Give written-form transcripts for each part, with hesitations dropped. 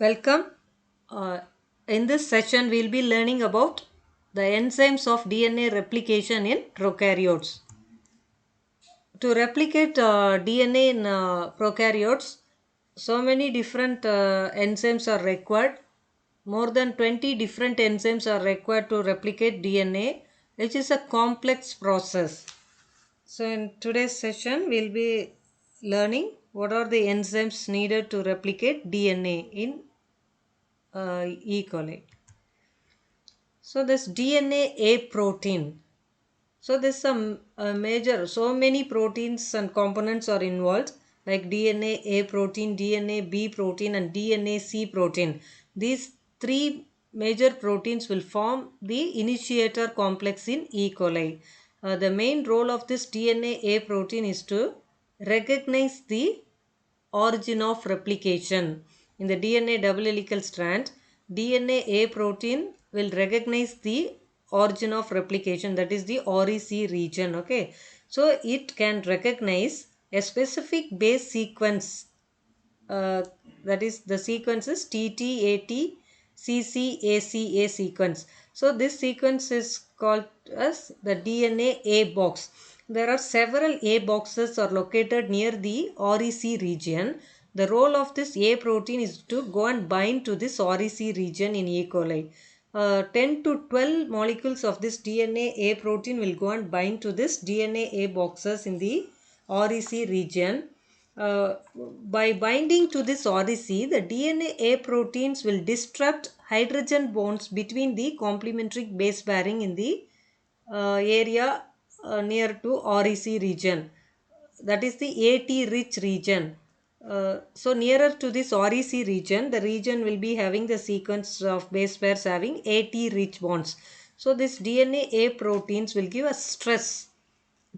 Welcome. In this session, we'll be learning about the enzymes of DNA replication in prokaryotes. To replicate DNA in prokaryotes, so many different enzymes are required. More than 20 different enzymes are required to replicate DNA, which is a complex process. So, in today's session, we'll be learning what are the enzymes needed to replicate DNA in E. coli. So this DNA A protein. So this a major, so many proteins and components are involved like DNA A protein, DNA B protein and DNA C protein. These three major proteins will form the initiator complex in E. coli. The main role of this DNA A protein is to recognize the origin of replication. In the DNA double helical strand, DNA A protein will recognize the origin of replication, that is the REC region. Okay, so it can recognize a specific base sequence, uh, that is the sequence is TTAT sequence. So this sequence is called as the DNA A box. There are several A boxes are located near the REC region. The role of this A protein is to go and bind to this REC region in E. coli. 10 to 12 molecules of this DNA A protein will go and bind to this DNA A boxes in the REC region. By binding to this REC, the DNA A proteins will disrupt hydrogen bonds between the complementary base pairing in the area near to REC region. That is the AT rich region. So nearer to this REC region, the region will be having the sequence of base pairs having AT rich bonds. So this DNA A proteins will give a stress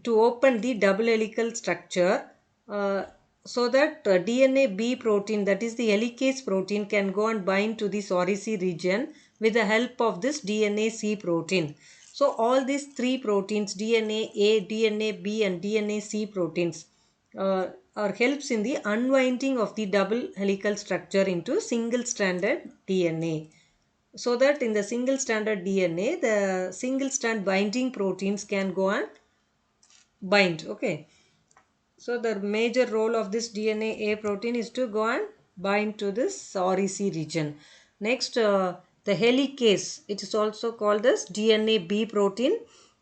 to open the double helical structure, uh, so that DNA B protein, that is the helicase protein, can go and bind to this REC region with the help of this DNA C protein. So all these three proteins, DNA A, DNA B and DNA C proteins, are helps in the unwinding of the double helical structure into single stranded DNA, so that in the single stranded DNA the single strand binding proteins can go and bind. Okay, so the major role of this DNA A protein is to go and bind to this REC region. Next, the helicase, it is also called as DNA B protein.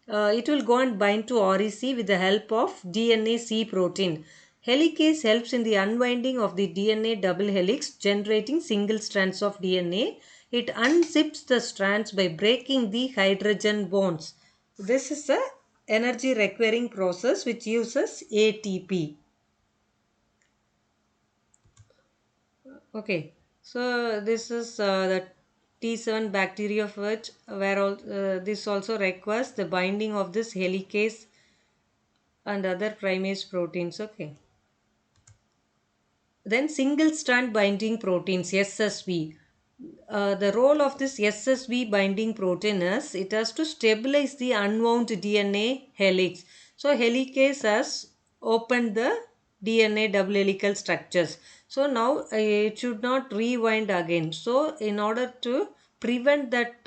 It will go and bind to REC with the help of DNA C protein. Helicase helps in the unwinding of the DNA double helix, generating single strands of DNA. It unzips the strands by breaking the hydrogen bonds. This is a energy requiring process which uses ATP. Okay, so this is the T7 bacteria of which where this also requires the binding of this helicase and other primase proteins. Okay, then single strand binding proteins, SSB. The role of this SSB binding protein is it has to stabilize the unwound DNA helix. So helicase has opened the DNA double helical structures. So now it should not rewind again. So in order to prevent that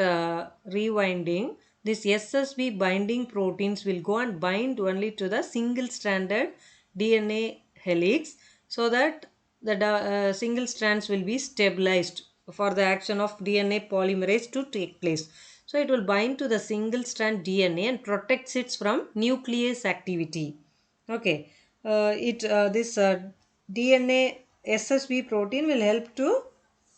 rewinding, this SSB binding proteins will go and bind only to the single stranded DNA helix, so that the single strands will be stabilized for the action of DNA polymerase to take place. So it will bind to the single strand DNA and protects it from nuclease activity. Okay, it this DNA SSB protein will help to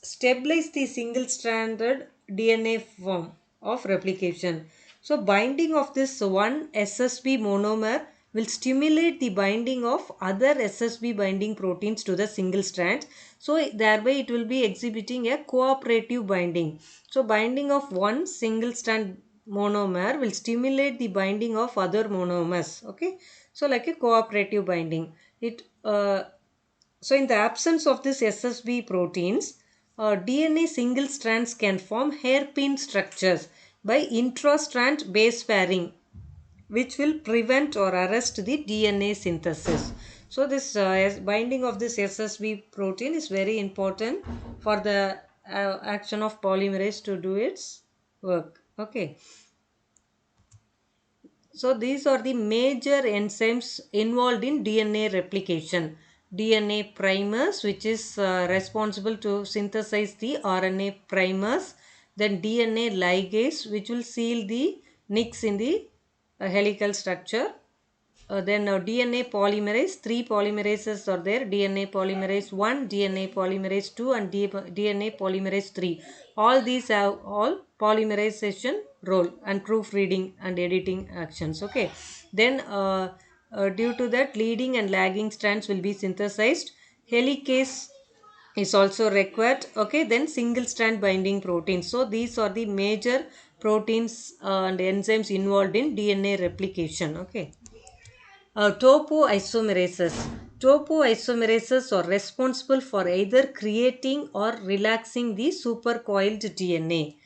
stabilize the single stranded DNA form of replication. So binding of this one SSB monomer will stimulate the binding of other SSB binding proteins to the single strand. So thereby it will be exhibiting a cooperative binding. So binding of one single strand monomer will stimulate the binding of other monomers. Okay, so like a cooperative binding. So in the absence of this SSB proteins, DNA single strands can form hairpin structures by intrastrand base pairing, which will prevent or arrest the DNA synthesis. So this binding of this SSB protein is very important for the action of polymerase to do its work. Okay. So these are the major enzymes involved in DNA replication. DNA primers, which is responsible to synthesize the RNA primers. Then DNA ligase, which will seal the nicks in the helical structure. Then DNA polymerase, three polymerases are there: DNA polymerase 1, DNA polymerase 2, and DNA polymerase 3. All these have all polymerization role and proofreading and editing actions. Okay. Then due to that, leading and lagging strands will be synthesized. Helicase is also required. Okay. Then single strand binding proteins. So these are the major proteins and enzymes involved in DNA replication. Okay. Topoisomerases. Topoisomerases are responsible for either creating or relaxing the supercoiled DNA.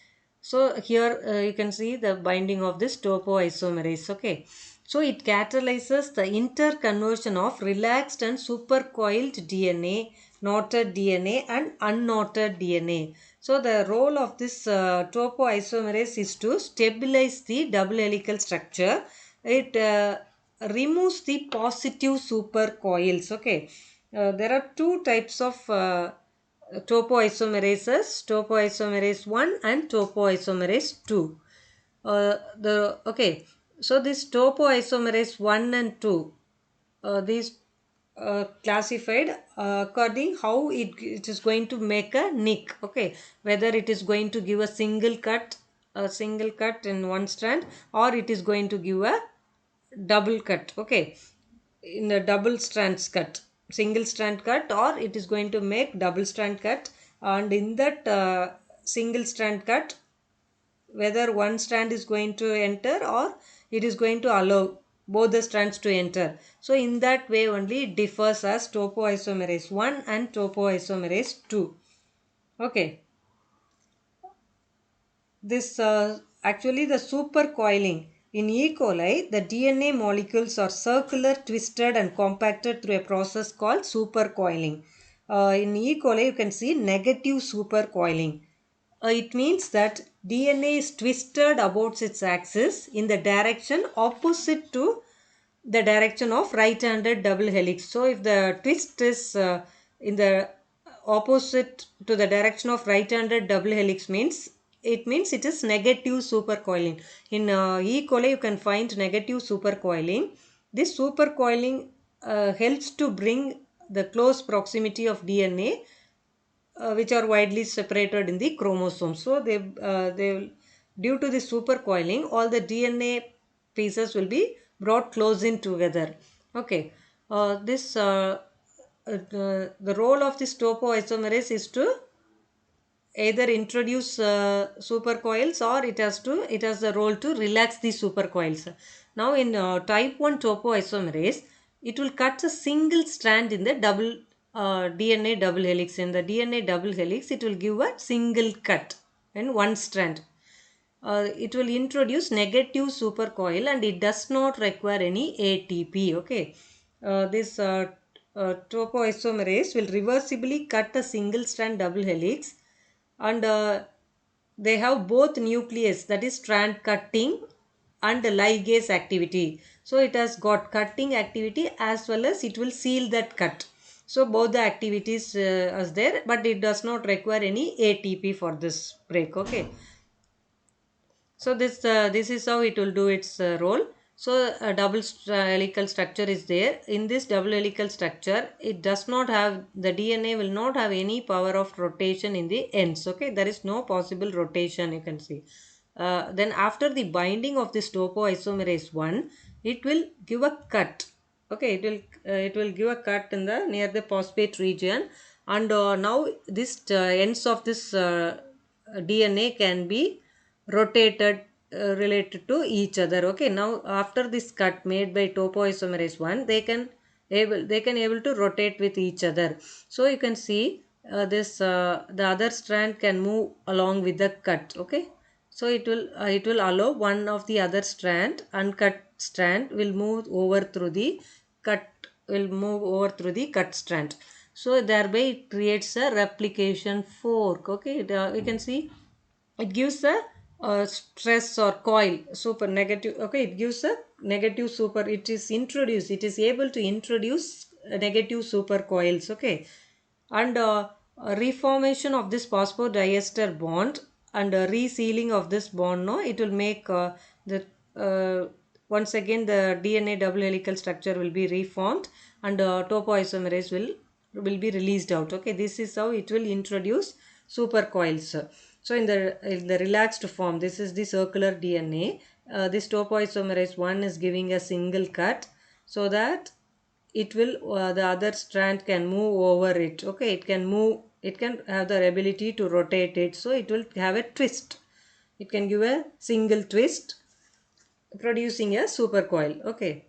So here you can see the binding of this topoisomerase. Okay. So it catalyzes the interconversion of relaxed and supercoiled DNA, knotted DNA and unknotted DNA. So the role of this topoisomerase is to stabilize the double helical structure. It removes the positive supercoils. Okay. There are two types of topoisomerase 1 and topoisomerase 2. So this topoisomerase 1 and 2, these classified according how it is going to make a nick. Okay, whether it is going to give a single cut in one strand, or it is going to give a double cut. Okay, in a double strands cut, single strand cut, or it is going to make double strand cut. And in that single strand cut, whether one strand is going to enter, or it is going to allow both the strands to enter. So in that way only it differs as topoisomerase 1 and topoisomerase 2. Okay. This actually the supercoiling. In E. coli, the DNA molecules are circular, twisted and compacted through a process called supercoiling. In E. coli, you can see negative supercoiling. It means that DNA is twisted about its axis in the direction opposite to the direction of right-handed double helix. So if the twist is in the opposite to the direction of right-handed double helix, means it is negative supercoiling. In E. coli you can find negative supercoiling. This supercoiling helps to bring the close proximity of DNA, which are widely separated in the chromosomes. So due to the supercoiling, all the DNA pieces will be brought close in together. Okay. This The role of this topoisomerase is to either introduce supercoils, or it has the role to relax the supercoils. Now in type 1 topoisomerase, it will cut a single strand in the double DNA double helix. In the DNA double helix, it will give a single cut in one strand. It will introduce negative supercoil and it does not require any ATP. Okay. This topoisomerase will reversibly cut a single strand double helix, and they have both nuclease, that is strand cutting, and ligase activity. So it has got cutting activity as well as it will seal that cut. So both the activities are there, but it does not require any ATP for this break. Okay. So this is how it will do its role. So a helical structure is there. In this double helical structure, it does not have, the DNA will not have any power of rotation in the ends. Okay, there is no possible rotation, you can see. Then after the binding of this topoisomerase 1, it will give a cut. Okay, it will give a cut in the near the phosphate region, and now this ends of this DNA can be rotated related to each other. Okay, now after this cut made by topoisomerase 1, they can able to rotate with each other. So you can see this the other strand can move along with the cut. Okay, so it will allow one of the other strand, uncut strand, will move over through the cut strand. So thereby it creates a replication fork. Okay, you can see it gives a stress or coil super negative. Okay, it gives a negative super, it is introduced, it is able to introduce negative super coils. Okay, and a reformation of this phosphodiester bond and a resealing of this bond, no, it will make the once again the DNA double helical structure will be reformed, and topoisomerase will be released out. Okay, this is how it will introduce supercoils. So in the relaxed form, this is the circular DNA. This topoisomerase 1 is giving a single cut, so that it will the other strand can move over it. Okay, it can move, it can have the ability to rotate it, so it will have a twist, it can give a single twist producing a supercoil. Okay,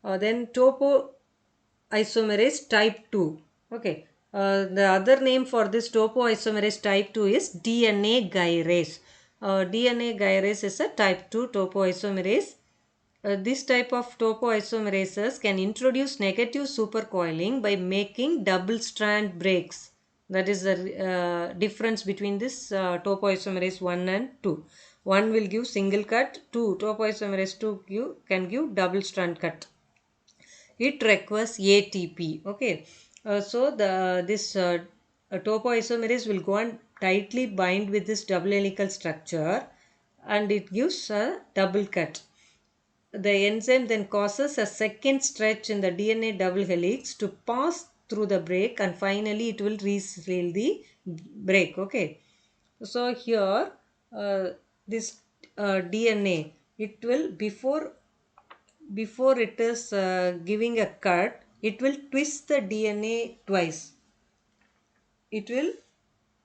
then topoisomerase type 2. Okay, the other name for this topoisomerase type 2 is DNA gyrase. DNA gyrase is a type 2 topoisomerase. This type of topoisomerases can introduce negative supercoiling by making double strand breaks. That is the difference between this topoisomerase 1 and 2. One will give single cut, 2 topoisomerase 2 can give double strand cut. It requires ATP. Okay, so the this topoisomerase will go and tightly bind with this double helical structure, and it gives a double cut. The enzyme then causes a second stretch in the DNA double helix to pass through the break, and finally it will reseal the break. Okay, so here this DNA, it will before it is giving a cut, it will twist the DNA twice. It will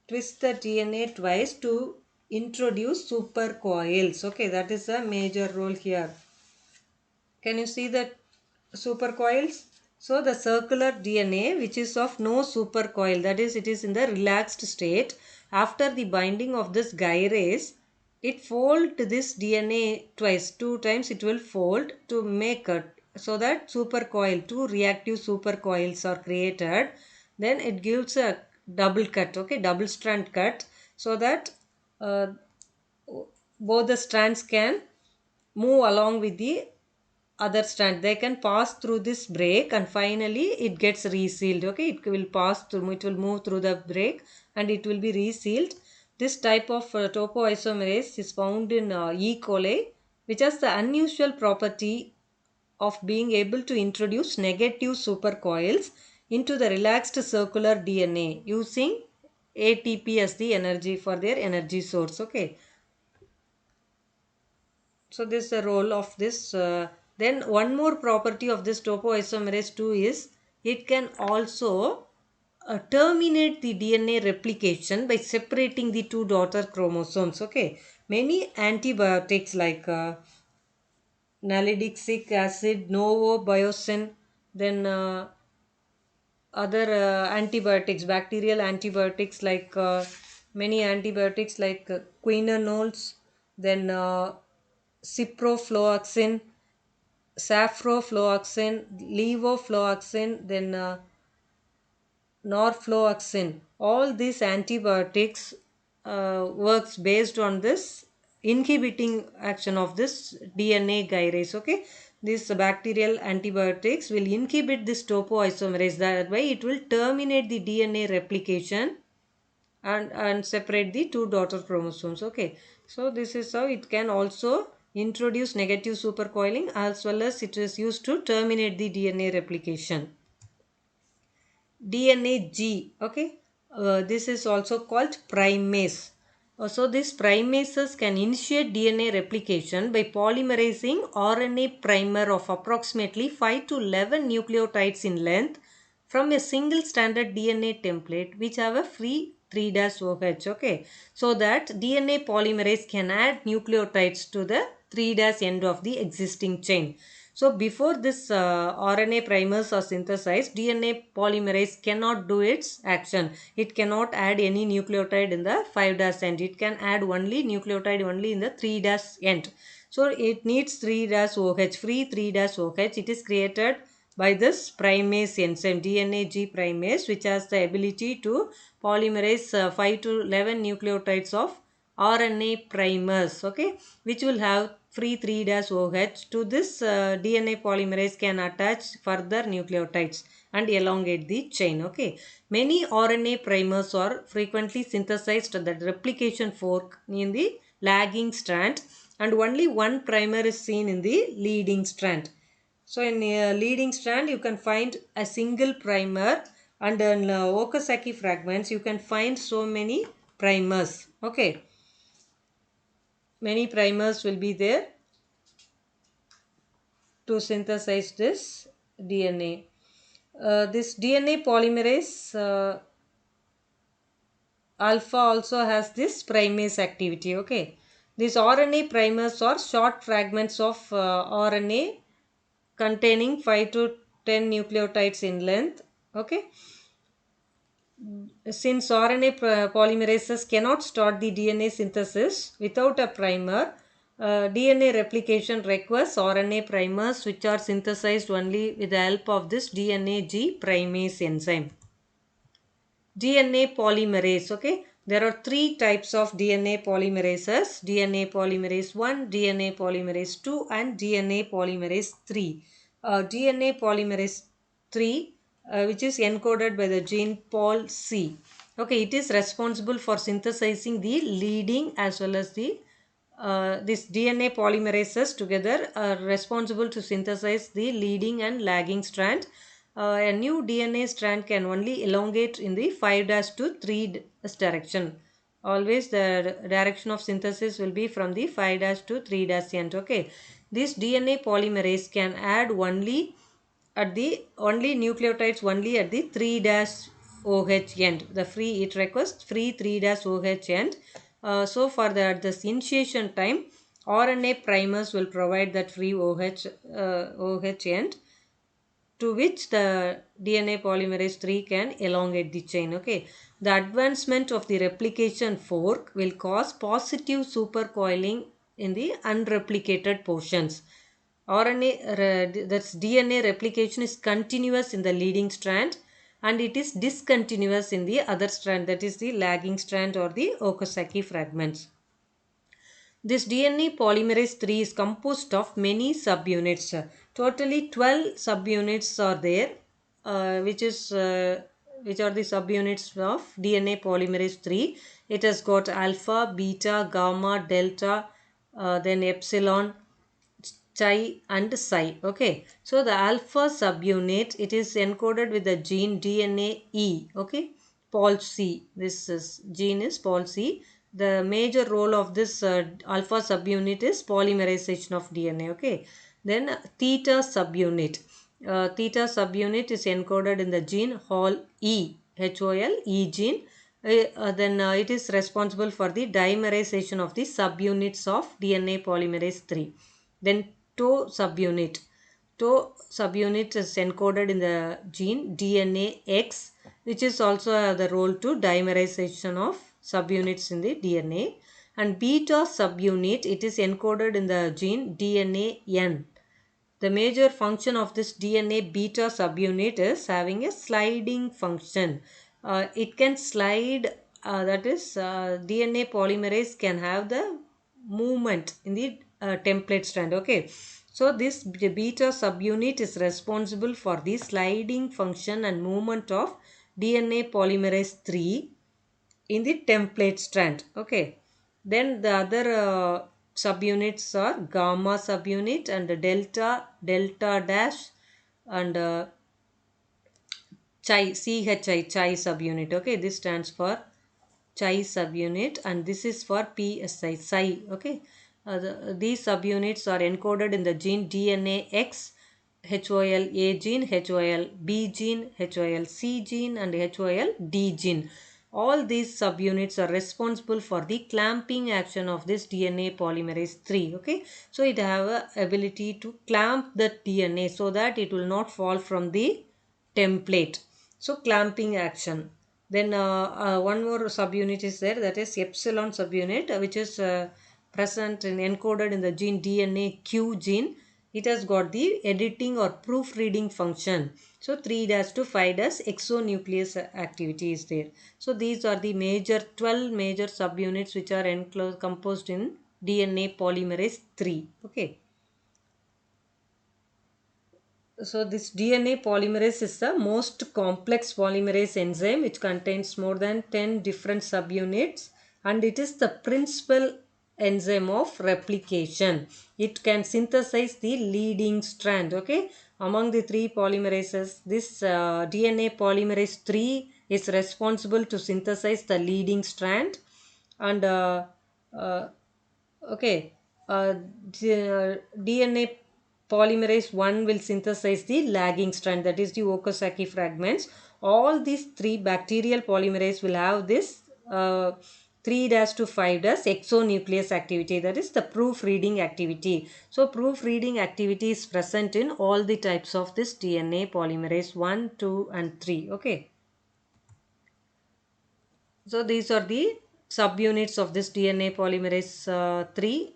twist the DNA twice to introduce supercoils. Okay, that is a major role here. Can you see the supercoils? So the circular DNA, which is of no supercoil, that is, it is in the relaxed state. After the binding of this gyrase, it fold this DNA twice, two times it will fold to make it, so that supercoil, two reactive supercoils are created. Then it gives a double cut, okay, double strand cut, so that uh, both the strands can move along with the other strand, they can pass through this break, and finally it gets resealed. Okay, it will pass through, it will move through the break and it will be resealed. This type of topoisomerase is found in E. coli, which has the unusual property of being able to introduce negative supercoils into the relaxed circular DNA using ATP as the energy for their energy source. Okay, so this is the role of this. Then one more property of this topoisomerase 2 is it can also terminate the DNA replication by separating the two daughter chromosomes. Okay, many antibiotics like nalidixic acid, novobiocin, then other antibiotics, bacterial antibiotics like many antibiotics like quininols, then ciprofloxacin, saprofloxacin, levofloxacin, then norfloxacin. All these antibiotics works based on this inhibiting action of this DNA gyrase. Okay, these bacterial antibiotics will inhibit this topoisomerase. That way, it will terminate the DNA replication and separate the two daughter chromosomes. Okay, so this is how it can also introduce negative supercoiling, as well as it is used to terminate the DNA replication. DNA G. Okay, this is also called primase. So these primases can initiate DNA replication by polymerizing RNA primer of approximately 5 to 11 nucleotides in length from a single standard DNA template which have a free 3-OH. Okay, so that DNA polymerase can add nucleotides to the 3' end of the existing chain. So before this RNA primers are synthesized, DNA polymerase cannot do its action. It cannot add any nucleotide in the 5' end. It can add only nucleotide only in the 3' end. So it needs 3-OH, free 3-OH. It is created by this primase enzyme, DNA G primase, which has the ability to polymerize 5 to 11 nucleotides of RNA primers, okay, which will have free 3-OH. To this DNA polymerase can attach further nucleotides and elongate the chain, okay. Many RNA primers are frequently synthesized at the replication fork in the lagging strand, and only one primer is seen in the leading strand. So in a leading strand you can find a single primer, and in Okazaki fragments you can find so many primers, okay. Many primers will be there to synthesize this DNA. This DNA polymerase alpha also has this primase activity, okay. These RNA primers are short fragments of RNA containing 5 to 10 nucleotides in length, okay. Since RNA polymerases cannot start the DNA synthesis without a primer, DNA replication requires RNA primers which are synthesized only with the help of this DNA G primase enzyme. DNA polymerase, okay. There are three types of DNA polymerases: DNA polymerase 1, DNA polymerase 2, and DNA polymerase 3. DNA polymerase 3, which is encoded by the gene POL-C. Okay, it is responsible for synthesizing the leading as well as the this DNA polymerases together are responsible to synthesize the leading and lagging strand. A new DNA strand can only elongate in the 5' to 3' direction. Always the direction of synthesis will be from the 5' to 3' end. Okay. This DNA polymerase can add only at the only nucleotides only at the 3' end. The free, it requires free 3' end. So for the at this initiation time, RNA primers will provide that free OH end, to which the DNA polymerase 3 can elongate the chain, okay. The advancement of the replication fork will cause positive supercoiling in the unreplicated portions. That's DNA replication is continuous in the leading strand, and it is discontinuous in the other strand, that is the lagging strand or the Okazaki fragments. This DNA polymerase 3 is composed of many subunits. Totally 12 subunits are there, which are the subunits of DNA polymerase 3. It has got alpha, beta, gamma, delta, then epsilon, chi and psi, okay. So the alpha subunit, it is encoded with the gene DNA E, okay, POL-C. This gene is POL-C. The major role of this alpha subunit is polymerization of DNA, okay. Then theta subunit. Theta subunit is encoded in the gene HOL E, HOL-E gene. Then it is responsible for the dimerization of the subunits of DNA polymerase 3. Then TOE subunit. TOE subunit is encoded in the gene DNA X, which is also the role to dimerization of subunits in the DNA. And beta subunit, it is encoded in the gene DNA N. The major function of this DNA beta subunit is having a sliding function. It can slide, that is DNA polymerase can have the movement in the template strand, okay. So this beta subunit is responsible for the sliding function and movement of DNA polymerase 3 in the template strand, okay. Then the other subunits are gamma subunit and delta, delta dash, and chi subunit, okay. This stands for chi subunit, and this is for psi, okay. These subunits are encoded in the gene DNA X, HOL-A gene, HOL-B gene, HOL-C gene, and HOL-D gene. All these subunits are responsible for the clamping action of this DNA polymerase 3, okay. So it have a ability to clamp the DNA so that it will not fall from the template. So clamping action. Then one more subunit is there, that is epsilon subunit, which is present and encoded in the gene DNA Q gene. it has got the editing or proofreading function. So 3' to 5' exonuclease activity is there. So these are the 12 major subunits which are composed in DNA polymerase 3. Okay. So this DNA polymerase is the most complex polymerase enzyme which contains more than 10 different subunits, and it is the principal enzyme of replication. It can synthesize the leading strand. Okay, among the three polymerases, this DNA polymerase 3 is responsible to synthesize the leading strand, and uh, okay, uh, DNA polymerase 1 will synthesize the lagging strand, that is the Okazaki fragments. All these three bacterial polymerase will have this 3' to 5' exonuclease activity, that is the proofreading activity. So proofreading activity is present in all the types of this DNA polymerase 1, 2 and 3. Okay. So these are the subunits of this DNA polymerase 3,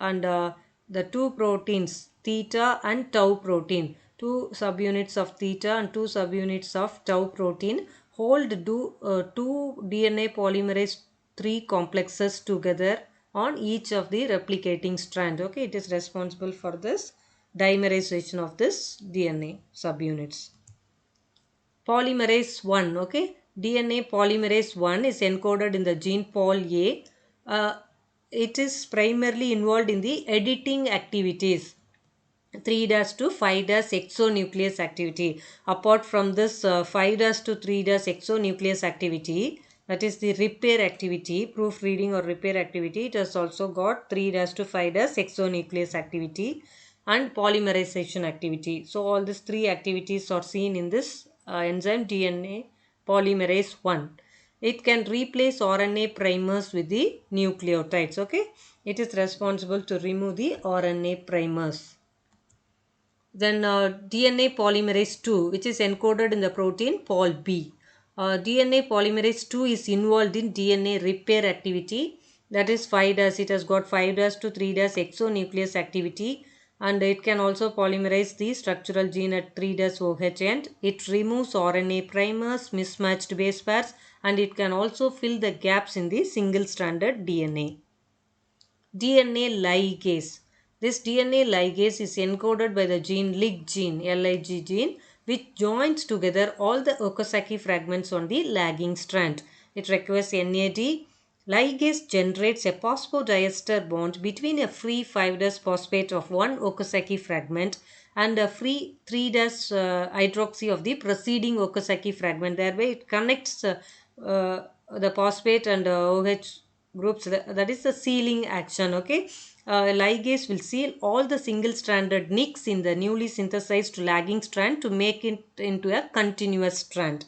and the two proteins theta and tau protein, two subunits of theta and two subunits of tau protein hold two DNA polymerase 3 complexes together on each of the replicating strand. Okay, it is responsible for this dimerization of this DNA subunits. Polymerase 1. Okay, DNA polymerase 1 is encoded in the gene POL-A. It is primarily involved in the editing activities, 3' to 5' exonuclease activity. Apart from this 5' to 3' exonuclease activity, that is the repair activity, proofreading or repair activity, it has also got 3' to 5' exonuclease activity and polymerization activity. So all these three activities are seen in this enzyme DNA polymerase 1. It can replace RNA primers with the nucleotides. Okay, it is responsible to remove the RNA primers. Then DNA polymerase 2, which is encoded in the protein POL-B. DNA polymerase 2 is involved in DNA repair activity, that is 5' it has got 5' to 3' exonuclease activity, and it can also polymerize the structural gene at 3' OH end. It removes RNA primers, mismatched base pairs, and it can also fill the gaps in the single stranded DNA. DNA ligase. This DNA ligase is encoded by the gene LIG gene, which joins together all the Okazaki fragments on the lagging strand. It requires NAD. Ligase generates a phosphodiester bond between a free 5' phosphate of one Okazaki fragment and a free 3' hydroxy of the preceding Okazaki fragment. Thereby it connects the phosphate and OH groups, that is the sealing action. Okay, ligase will seal all the single stranded nicks in the newly synthesized lagging strand to make it into a continuous strand.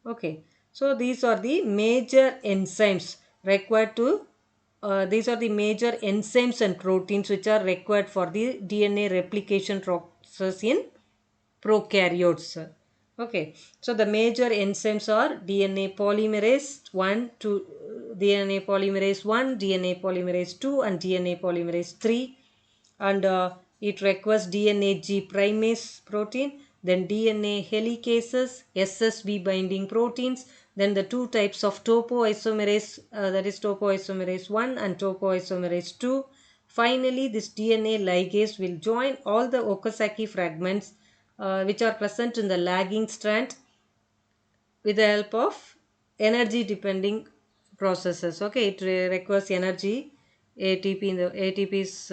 Okay, so these are the major enzymes required to these are the major enzymes and proteins which are required for the DNA replication process in prokaryotes. Okay, so the major enzymes are DNA polymerase 1 to DNA polymerase 1, DNA polymerase 2 and DNA polymerase 3, and it requires DNA G primase protein, then DNA helicases, SSB binding proteins, then the two types of topoisomerase, that is topoisomerase 1 and topoisomerase 2. Finally, this DNA ligase will join all the Okazaki fragments which are present in the lagging strand with the help of energy depending processes. Okay, it requires energy. ATP in the ATP is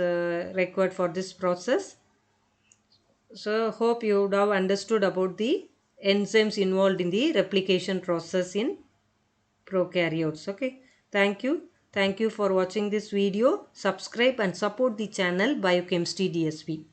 required for this process. So hope you would have understood about the enzymes involved in the replication process in prokaryotes. Okay, thank you for watching this video. Subscribe and support the channel Biochemistry DSP.